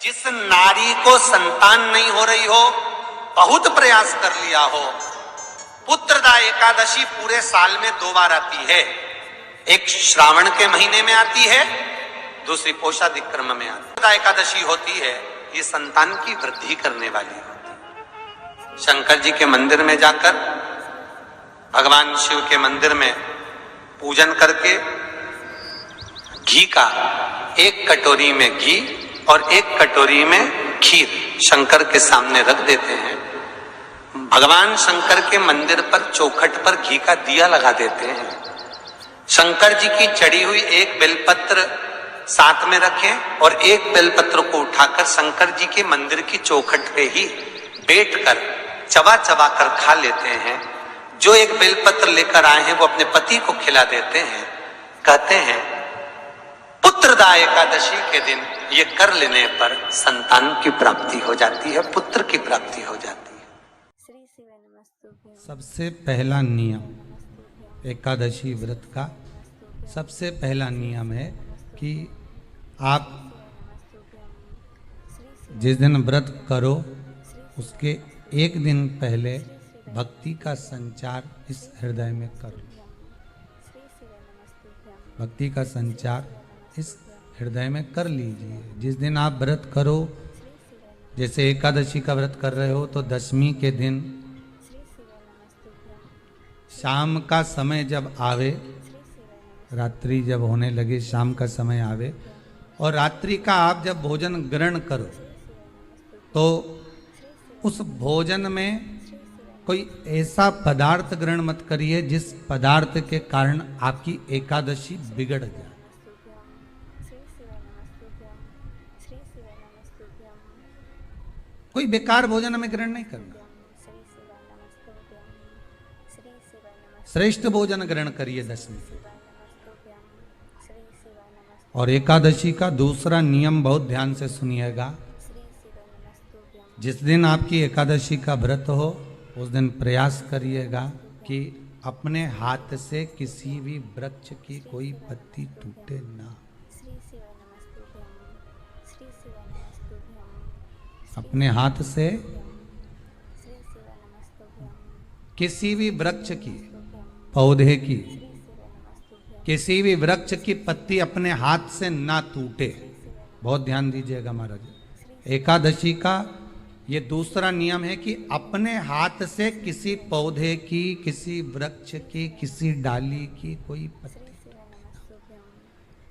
जिस नारी को संतान नहीं हो रही हो, बहुत प्रयास कर लिया हो, पुत्रदा एकादशी पूरे साल में 2 बार आती है। एक श्रावण के महीने में आती है, दूसरी पोषादिक्रम में आती है। पुत्रदा एकादशी होती है, ये संतान की वृद्धि करने वाली होती है। शंकर जी के मंदिर में जाकर, भगवान शिव के मंदिर में पूजन करके घी का 1 कटोरी में घी और 1 कटोरी में खीर शंकर के सामने रख देते हैं। भगवान शंकर के मंदिर पर चौखट पर घी का दिया लगा देते हैं। शंकर जी की चढ़ी हुई 1 बेलपत्र साथ में रखें और 1 बेलपत्र को उठाकर शंकर जी के मंदिर की चौखट पे ही बैठकर चबा चबा कर खा लेते हैं। जो 1 बेलपत्र लेकर आए हैं वो अपने पति को खिला देते हैं। कहते हैं पुत्रदा एकादशी के दिन ये कर लेने पर संतान की प्राप्ति हो जाती है, पुत्र की प्राप्ति हो जाती है। सबसे पहला नियम एकादशी व्रत का सबसे पहला नियम है कि आप जिस दिन व्रत करो उसके 1 दिन पहले भक्ति का संचार इस हृदय में करो। भक्ति का संचार इस हृदय में कर लीजिए। जिस दिन आप व्रत करो, जैसे एकादशी का व्रत कर रहे हो तो दशमी के दिन शाम का समय जब आवे, रात्रि जब होने लगे, शाम का समय आवे और रात्रि का आप जब भोजन ग्रहण करो तो उस भोजन में कोई ऐसा पदार्थ ग्रहण मत करिए जिस पदार्थ के कारण आपकी एकादशी बिगड़ जाए। कोई बेकार भोजन हमें ग्रहण नहीं करना, श्रेष्ठ भोजन ग्रहण करिए दशमी के। और एकादशी का दूसरा नियम बहुत ध्यान से सुनिएगा। जिस दिन आपकी एकादशी का व्रत हो उस दिन प्रयास करिएगा कि अपने हाथ से किसी भी वृक्ष की कोई पत्ती टूटे ना। अपने हाथ से किसी भी वृक्ष की, पौधे की, किसी भी वृक्ष की पत्ती अपने हाथ से ना टूटे। बहुत ध्यान दीजिएगा महाराज। एकादशी का ये दूसरा नियम है कि अपने हाथ से किसी पौधे की, किसी वृक्ष की, किसी डाली की कोई पत्ती टूटे,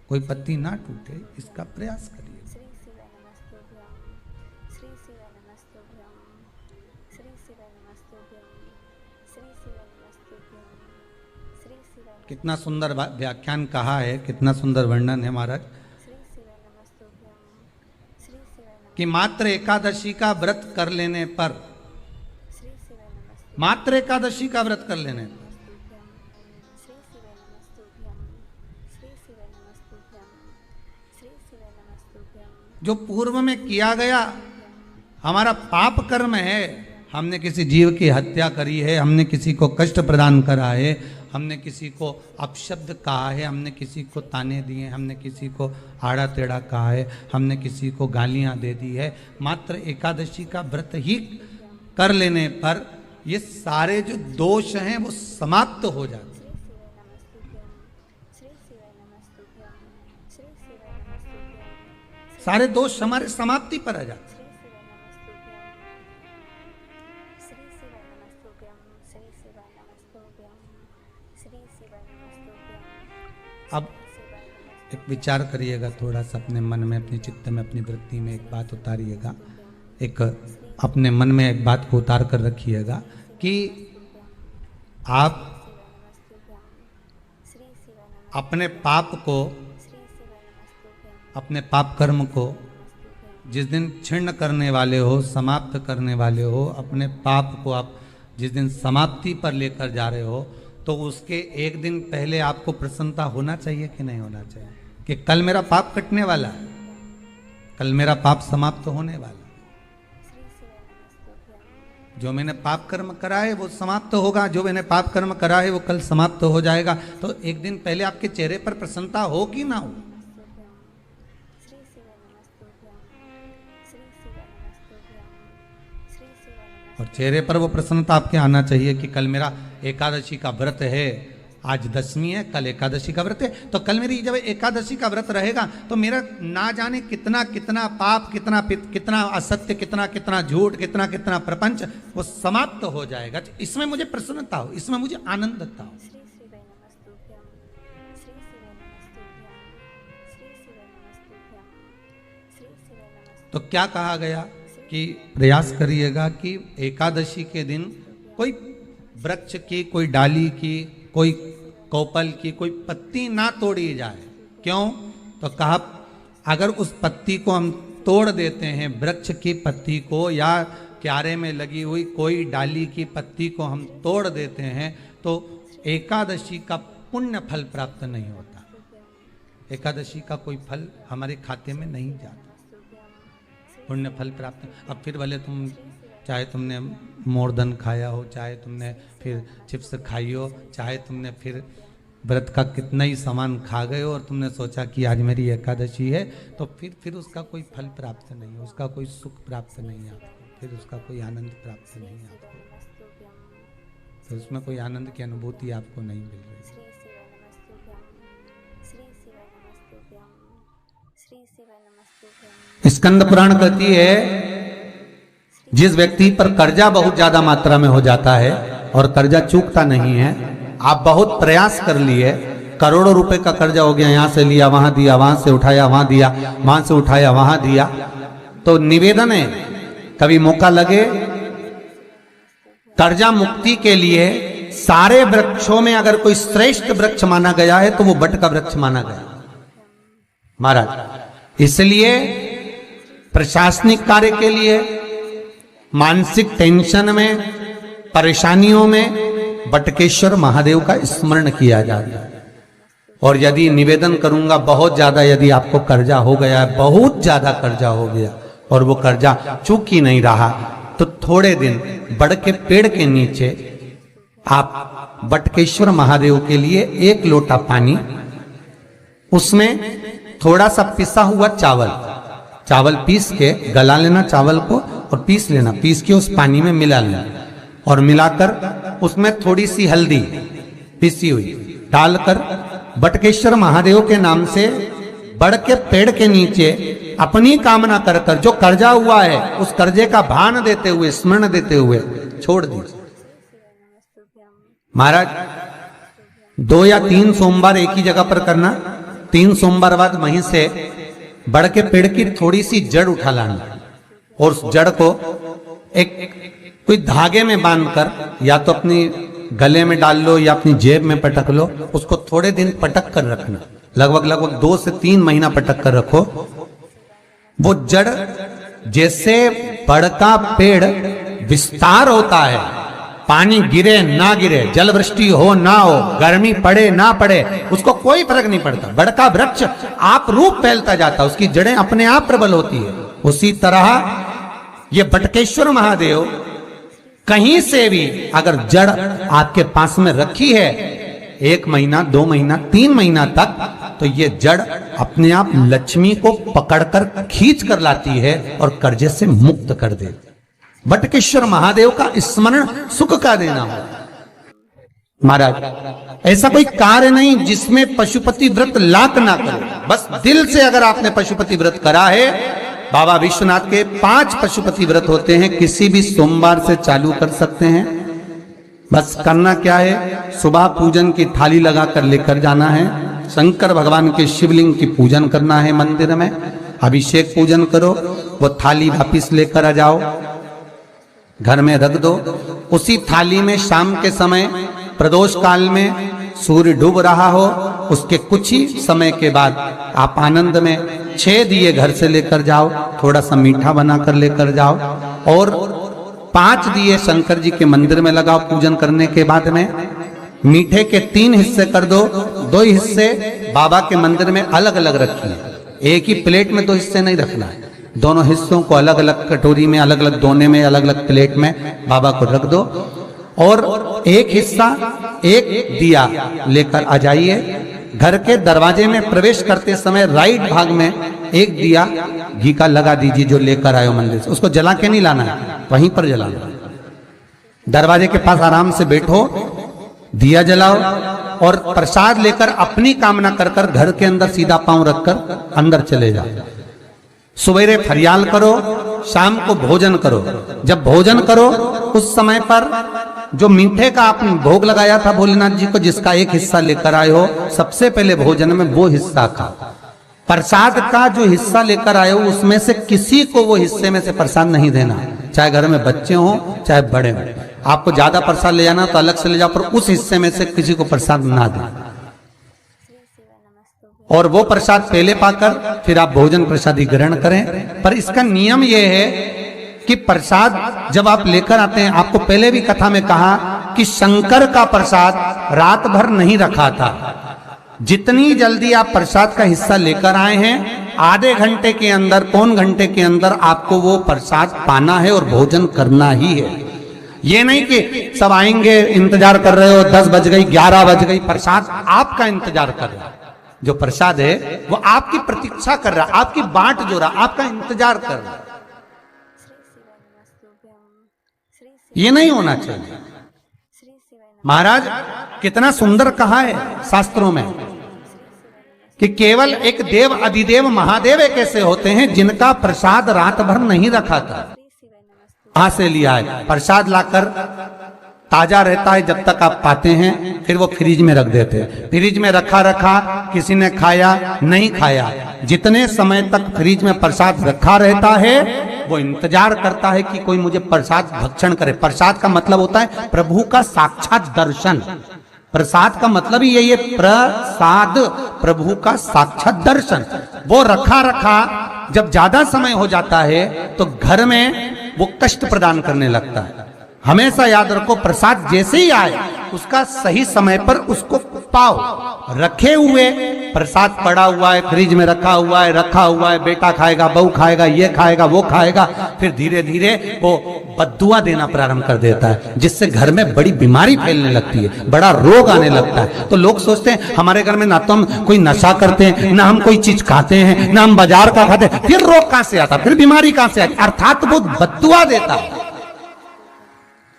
कोई पत्ती ना टूटे, इसका प्रयास करिए। कितना सुंदर व्याख्यान कहा है, कितना सुंदर वर्णन है महाराज कि मात्र एकादशी का व्रत कर लेने पर, मात्र एकादशी का व्रत कर लेने पर जो पूर्व में किया गया हमारा पाप कर्म है, हमने किसी जीव की हत्या करी है, हमने किसी को कष्ट प्रदान करा है, हमने किसी को अपशब्द कहा है, हमने किसी को ताने दिए, हमने किसी को आड़ा टेढ़ा कहा है, हमने किसी को गालियां दे दी है, मात्र एकादशी का व्रत ही कर लेने पर ये सारे जो दोष हैं वो समाप्त हो जाते हैं। सारे दोष हमारे समाप्ति पर आ जाते हैं। अब एक विचार करिएगा थोड़ा सा अपने मन में, अपने चित्त में, अपनी वृत्ति में एक बात उतारिएगा। एक अपने मन में एक बात को उतार कर रखिएगा कि आप अपने पाप को, अपने पाप कर्म को जिस दिन छिन्न करने वाले हो, समाप्त करने वाले हो, अपने पाप को आप जिस दिन समाप्ति पर लेकर जा रहे हो तो उसके 1 दिन पहले आपको प्रसन्नता होना चाहिए कि नहीं होना चाहिए कि कल मेरा पाप कटने वाला है, कल मेरा पाप समाप्त होने वाला है। जो मैंने पाप कर्म करा है वो समाप्त होगा, जो मैंने पाप कर्म करा है वो कल समाप्त हो जाएगा। तो 1 दिन पहले आपके चेहरे पर प्रसन्नता हो कि ना हो? और चेहरे पर वो प्रसन्नता आपके आना चाहिए कि कल मेरा एकादशी का व्रत है, आज दशमी है, कल एकादशी का व्रत है, तो कल मेरी जब एकादशी का व्रत रहेगा तो मेरा ना जाने कितना कितना पाप, कितना असत्य, कितना झूठ, कितना प्रपंच वो समाप्त हो जाएगा। इसमें मुझे प्रसन्नता हो, इसमें मुझे आनंदता हो। तो क्या कहा गया कि प्रयास करिएगा कि एकादशी के दिन कोई वृक्ष की, कोई डाली की, कोई कोपल की कोई पत्ती ना तोड़ी जाए। क्यों? तो कहा अगर उस पत्ती को हम तोड़ देते हैं, वृक्ष की पत्ती को या क्यारे में लगी हुई कोई डाली की पत्ती को हम तोड़ देते हैं तो एकादशी का पुण्य फल प्राप्त नहीं होता, एकादशी का कोई फल हमारे खाते में नहीं जाता, पुण्य फल प्राप्त। अब फिर भले तुम चाहे तुमने मोरधन खाया हो, चाहे तुमने फिर चिप्स खाई हो, चाहे तुमने फिर व्रत का कितना ही सामान खा गए हो और तुमने सोचा कि आज मेरी एकादशी है, तो फिर उसका कोई फल प्राप्त नहीं, उसका कोई सुख प्राप्त नहीं आपको, फिर उसका कोई आनंद प्राप्त नहीं आपको, फिर उसमें कोई आनंद की अनुभूति आपको नहीं मिल रही। स्कंद पुराण कहती है जिस व्यक्ति पर कर्जा बहुत ज्यादा मात्रा में हो जाता है और कर्जा चूकता नहीं है, आप बहुत प्रयास कर लिए, करोड़ों रुपए का कर्जा हो गया, यहां से लिया वहां दिया, वहां से उठाया वहां दिया, वहां से उठाया वहां दिया, तो निवेदन है कभी मौका लगे कर्जा मुक्ति के लिए सारे वृक्षों में अगर कोई श्रेष्ठ वृक्ष माना गया है तो वो बट का वृक्ष माना गया महाराज। इसलिए प्रशासनिक कार्य के लिए, मानसिक टेंशन में, परेशानियों में बटकेश्वर महादेव का स्मरण किया जाता है। और यदि निवेदन करूंगा बहुत ज्यादा, यदि आपको कर्जा हो गया है, बहुत ज्यादा कर्जा हो गया और वो कर्जा चूक ही नहीं रहा, तो थोड़े दिन बड़ के पेड़ के नीचे आप बटकेश्वर महादेव के लिए एक लोटा पानी, उसमें थोड़ा सा पिसा हुआ चावल पीस के गला लेना चावल को और पीस लेना, पीस के उस पानी में मिला लेना और मिलाकर उसमें थोड़ी सी हल्दी पिसी हुई डालकर बटकेश्वर महादेव के नाम से बड़ के पेड़ के नीचे अपनी कामना कर कर जो कर्जा हुआ है उस कर्जे का भान देते हुए, स्मरण देते हुए छोड़ दीजिए। महाराज 2 या 3 सोमवार एक ही जगह पर करना, 3 सोमवार बाद वहीं से बड़ के पेड़ की थोड़ी सी जड़ उठा लाना और उस जड़ को एक कोई धागे में बांधकर या तो अपनी गले में डाल लो या अपनी जेब में पटक लो, उसको थोड़े दिन पटक कर रखना, लगभग 2 से 3 महीना पटक कर रखो। वो जड़ जैसे बड़ का पेड़ विस्तार होता है, पानी गिरे ना गिरे, जल वृष्टि हो ना हो, गर्मी पड़े ना पड़े, उसको कोई फर्क नहीं पड़ता, बड़ का वृक्ष आप रूप फैलता जाता, उसकी जड़ें अपने आप प्रबल होती है। उसी तरह ये बटकेश्वर महादेव कहीं से भी अगर जड़ आपके पास में रखी है 1 महीना, 2 महीना, 3 महीना तक, तो ये जड़ अपने आप लक्ष्मी को पकड़कर खींच कर लाती है और कर्जे से मुक्त कर देती। बटकेश्वर महादेव का स्मरण सुख का देना हो। महाराज ऐसा कोई कार्य नहीं जिसमें पशुपति व्रत लाख ना करे, बस दिल से अगर आपने पशुपति व्रत करा है, बाबा विश्वनाथ के 5 पशुपति व्रत होते हैं, किसी भी सोमवार से चालू कर सकते हैं। बस करना क्या है, सुबह पूजन की थाली लगाकर लेकर जाना है, शंकर भगवान के शिवलिंग की पूजन करना है, मंदिर में अभिषेक पूजन करो, वो थाली वापिस लेकर आ जाओ, घर में रख दो। उसी थाली में शाम के समय प्रदोष काल में सूर्य डूब रहा हो, उसके कुछ ही समय के बाद आप आनंद में 6 दिए घर से लेकर जाओ, थोड़ा सा मीठा बनाकर लेकर जाओ और 5 दिए शंकर जी के मंदिर में लगाओ। पूजन करने के बाद में मीठे के 3 हिस्से कर दो, 2 हिस्से बाबा के मंदिर में अलग अलग रखिए, एक ही प्लेट में 2 हिस्से नहीं रखना है, दोनों हिस्सों को अलग अलग कटोरी में, अलग अलग दोने में, अलग अलग प्लेट में बाबा को रख दो और एक हिस्सा, एक दिया लेकर आ जाइए। घर के दरवाजे में प्रवेश करते समय राइट भाग में एक दिया घी का लगा दीजिए जो लेकर आए हो मंदिर से, उसको जला के नहीं लाना है, वहीं पर जलाना। दरवाजे के पास आराम से बैठो, दिया जलाओ और प्रसाद लेकर अपनी कामना कर कर घर के अंदर सीधा पांव रखकर अंदर चले जाओ। सवेरे फरियाल करो, शाम को भोजन करो। जब भोजन करो उस समय पर जो मीठे का आपने भोग लगाया था भोलेनाथ जी को, जिसका एक हिस्सा लेकर आए हो, सबसे पहले भोजन में वो हिस्सा खाओ। प्रसाद का जो हिस्सा लेकर आए हो उसमें से किसी को वो हिस्से में से प्रसाद नहीं देना, चाहे घर में बच्चे हो चाहे बड़े हो। आपको ज्यादा प्रसाद ले जाना तो अलग से ले जाओ, पर उस हिस्से में से किसी को प्रसाद ना दे। और वो प्रसाद पहले पाकर फिर आप भोजन प्रसादी ग्रहण करें। पर इसका नियम यह है कि प्रसाद जब आप लेकर आते हैं, आपको पहले भी कथा में कहा कि शंकर का प्रसाद रात भर नहीं रखा था। जितनी जल्दी आप प्रसाद का हिस्सा लेकर आए हैं, आधे घंटे के अंदर, पौन घंटे के अंदर आपको वो प्रसाद पाना है और भोजन करना ही है। ये नहीं कि सब आएंगे, इंतजार कर रहे हो, 10 बज गई, 11 बज गई, प्रसाद आपका इंतजार कर रहा है। जो प्रसाद है वो आपकी प्रतीक्षा कर रहा, आपकी बाट जो रहा, आपका इंतजार कर रहा। ये नहीं होना चाहिए। महाराज कितना सुंदर कहा है शास्त्रों में कि केवल एक देव अधिदेव महादेव एक ऐसे होते हैं जिनका प्रसाद रात भर नहीं रखा था। कहां से लिया है? प्रसाद लाकर ताजा रहता है जब तक आप पाते हैं, फिर वो फ्रिज में रख देते हैं। फ्रिज में रखा रखा किसी ने खाया नहीं खाया, जितने समय तक फ्रिज में प्रसाद रखा रहता है वो इंतजार करता है कि कोई मुझे प्रसाद भक्षण करे। प्रसाद का मतलब होता है प्रभु का साक्षात दर्शन। प्रसाद का मतलब ही यही है, प्रसाद, प्रभु का साक्षात दर्शन। वो रखा रखा जब ज्यादा समय हो जाता है तो घर में वो कष्ट प्रदान करने लगता है। हमेशा याद रखो, प्रसाद जैसे ही आए उसका सही समय पर उसको पाओ। रखे हुए प्रसाद पड़ा हुआ है, फ्रिज में रखा हुआ है, बेटा खाएगा, बहू खाएगा, ये खाएगा, वो खाएगा, फिर धीरे धीरे वो बद्दुआ देना प्रारंभ कर देता है, जिससे घर में बड़ी बीमारी फैलने लगती है, बड़ा रोग आने लगता है। तो लोग सोचते हैं हमारे घर में ना तो हम कोई नशा करते हैं, ना हम कोई चीज खाते हैं, ना हम बाजार का खाते हैं, फिर रोग कहां से आता, फिर बीमारी कहां से आती? अर्थात वो बद्दुआ देता है।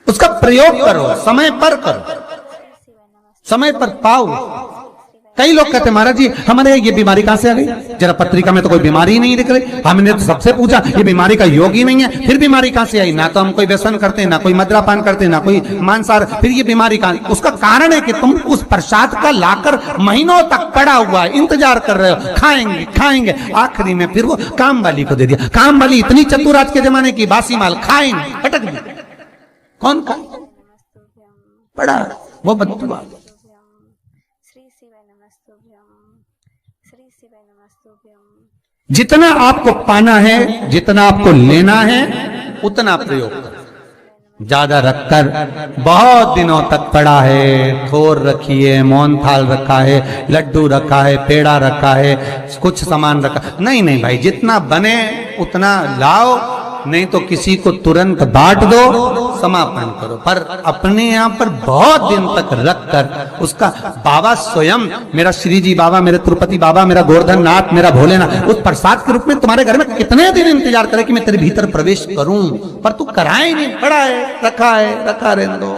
उसका प्रयोग करो, समय पर करो, समय पर पाओ। कई लोग कहते हैं महाराज जी हमारे ये बीमारी कहां से आ गई? जरा पत्रिका में तो कोई बीमारी ही नहीं दिख रही, हमने तो सबसे पूछा ये बीमारी का योग ही नहीं है, फिर बीमारी कहां से आई? ना तो हम कोई व्यसन करते हैं, ना कोई मद्रापान करते हैं, ना कोई मांसाहार, फिर ये बीमारी कहां? उसका कारण है कि तुम उस प्रसाद का लाकर महीनों तक पड़ा हुआ है, इंतजार कर रहे हो, खाएंगे खाएंगे, आखिरी में फिर वो काम वाली को दे दिया। काम वाली इतनी चतुर आज के जमाने की, बासी माल खाएंगे, अटक गई। कौन का पड़ा? वो बद्दुआ। जितना आपको पाना है, जितना आपको लेना है, उतना प्रयोग करो। ज्यादा रखकर बहुत दिनों तक पड़ा है, खोर रखी है, मोहन थाल रखा है, लड्डू रखा है, पेड़ा रखा है, कुछ सामान रखा, नहीं भाई, जितना बने उतना लाओ, नहीं तो किसी को तुरंत बांट दो, समापन करो। पर अपने यहाँ पर बहुत दिन तक रखकर उसका बाबा स्वयं, मेरा श्री जी बाबा, मेरे तिरुपति बाबा, मेरा गोवर्धन नाथ, मेरा भोलेनाथ, उस प्रसाद के रूप में तुम्हारे घर में कितने दिन इंतजार करे कि मैं तेरे भीतर प्रवेश करूं, पर तू कराए नहीं, पड़ा है, रखा रहने दो,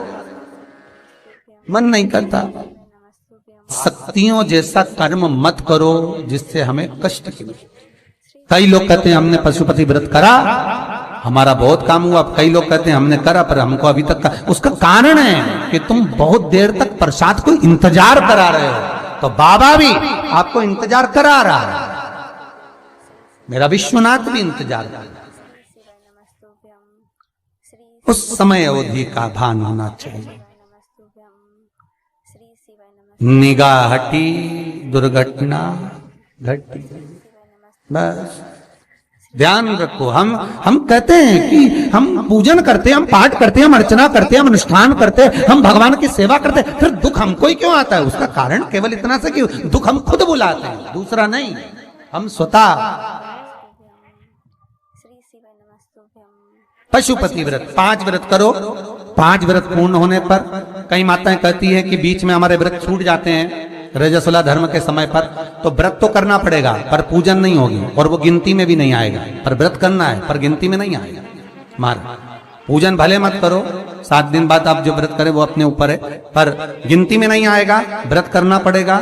मन नहीं करता। शक्तियों जैसा कर्म मत करो जिससे हमें कष्ट मिले। कई लोग कहते हैं हमने पशुपति व्रत करा, हमारा बहुत काम हुआ। कई लोग कहते हैं हमने करा पर हमको अभी तक उसका कारण है कि तुम बहुत देर तक प्रसाद को इंतजार करा रहे हो। तो बाबा भी आपको इंतजार करा रहा है, मेरा विश्वनाथ भी इंतजार कर रहा है। उस समय अवधि का भान होना चाहिए। निगाह हटी, दुर्घटना घटी, बस ध्यान रखो। हम कहते हैं कि हम पूजन करते हैं, हम पाठ करते हैं, हम अर्चना करते हैं, हम अनुष्ठान करते हैं, हम भगवान की सेवा करते हैं, फिर दुख हमको ही क्यों आता है? उसका कारण केवल इतना सा कि दुख हम खुद बुलाते हैं, दूसरा नहीं। हम स्वतः पशुपति व्रत 5 व्रत करो। 5 व्रत पूर्ण होने पर कई माताएं कहती है कि बीच में हमारे व्रत छूट जाते हैं रजस्वला धर्म के समय पर, तो व्रत तो करना पड़ेगा पर पूजन नहीं होगी और वो गिनती में भी नहीं आएगा। पर व्रत करना है पर गिनती में नहीं आएगा। मार पूजन भले मत करो, 7 दिन बाद आप जो व्रत करें वो अपने ऊपर है, पर गिनती में नहीं आएगा, व्रत करना पड़ेगा।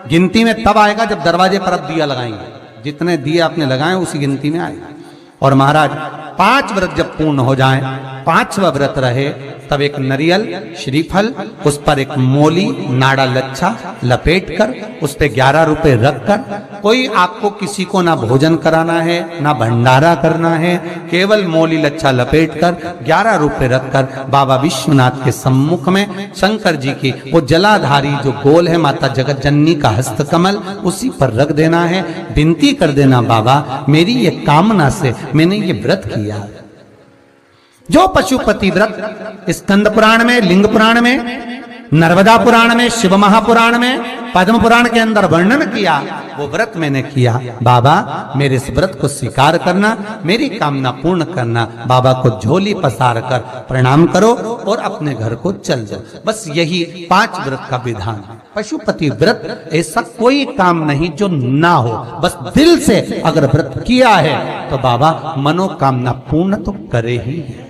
गिनती में तब आएगा जब दरवाजे पर आप दिया लगाएंगे, जितने दिए आपने लगाए उसी गिनती में आएगा। और महाराज 5 व्रत जब पूर्ण हो जाएं, 5वां व्रत रहे, तब एक नरियल श्रीफल, उस पर एक मोली नाड़ा लच्छा लपेट कर, उस पे 11 रुपए रखकर, कोई आपको किसी को ना भोजन कराना है ना भंडारा करना है, केवल मोली लच्छा लपेट कर 11 रुपए रखकर बाबा विश्वनाथ के सम्मुख में शंकर जी की वो जलाधारी जो गोल है माता जगत जननी का हस्तकमल, उसी पर रख देना है। विनती कर देना, बाबा मेरी ये कामना से मैंने ये व्रत किया। जो पशुपति व्रत स्कंद पुराण में, लिंग पुराण में, नर्मदा पुराण में, शिव महापुराण में, पद्म पुराण के अंदर वर्णन किया, वो व्रत मैंने किया। बाबा मेरे इस व्रत को स्वीकार करना, मेरी कामना पूर्ण करना। बाबा को झोली पसार कर प्रणाम करो और अपने घर को चल जाओ। बस यही 5 व्रत का विधान है। पशुपति व्रत ऐसा कोई काम नहीं जो ना हो, बस दिल से अगर व्रत किया है तो बाबा मनोकामना पूर्ण तो करे ही है।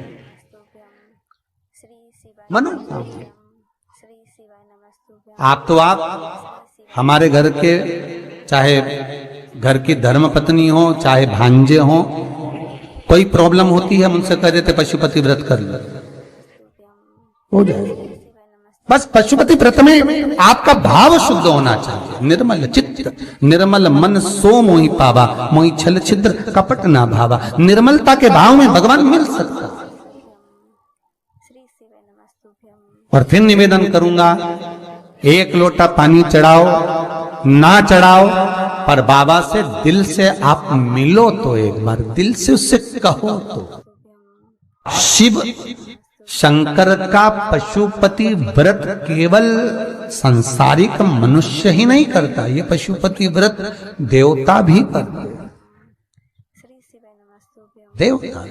मनोकामना आप हमारे घर के, चाहे घर की धर्म पत्नी हो, चाहे भांजे हो, कोई प्रॉब्लम होती है, हम उनसे कह देते पशुपति व्रत कर लो, हो जाए। बस पशुपति व्रत में आपका भाव शुद्ध होना चाहिए। निर्मल चित्त निर्मल मन सो मोहि पावा, मोहि छल छिद्र कपट ना भावा। निर्मलता के भाव में भगवान मिल सकता। और फिर निवेदन करूंगा, 1 लोटा पानी चढ़ाओ ना चढ़ाओ, पर बाबा से दिल से आप मिलो तो एक बार, दिल से उससे कहो तो। शिव शंकर का पशुपति व्रत केवल सांसारिक मनुष्य ही नहीं करता, ये पशुपति व्रत देवता भी करते, देवता।